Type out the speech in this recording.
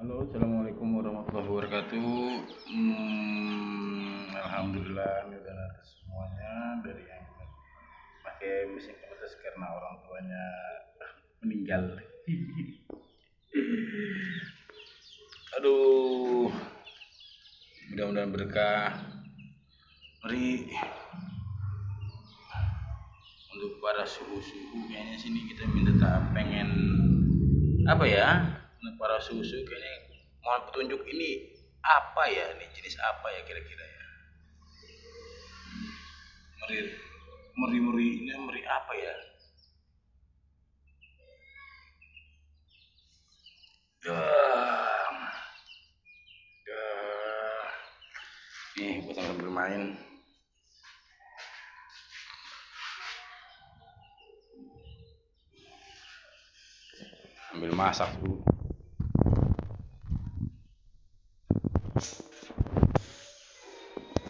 Halo, assalamualaikum warahmatullahi wabarakatuh. Alhamdulillah, ini udah atas semuanya dari yang pakai mesin pemrotes karena orang tuanya meninggal. Aduh, mudah-mudahan berkah. Mari untuk para suhu-suhu kayaknya sini kita minta pengen apa ya? Untuk para suhu-suhu kayaknya mohon petunjuk ini apa ya? Ini jenis apa ya kira-kira ya? Meri meri ini meri apa ya? Ya, ya. Nih buat sambil bermain, sambil masak dulu.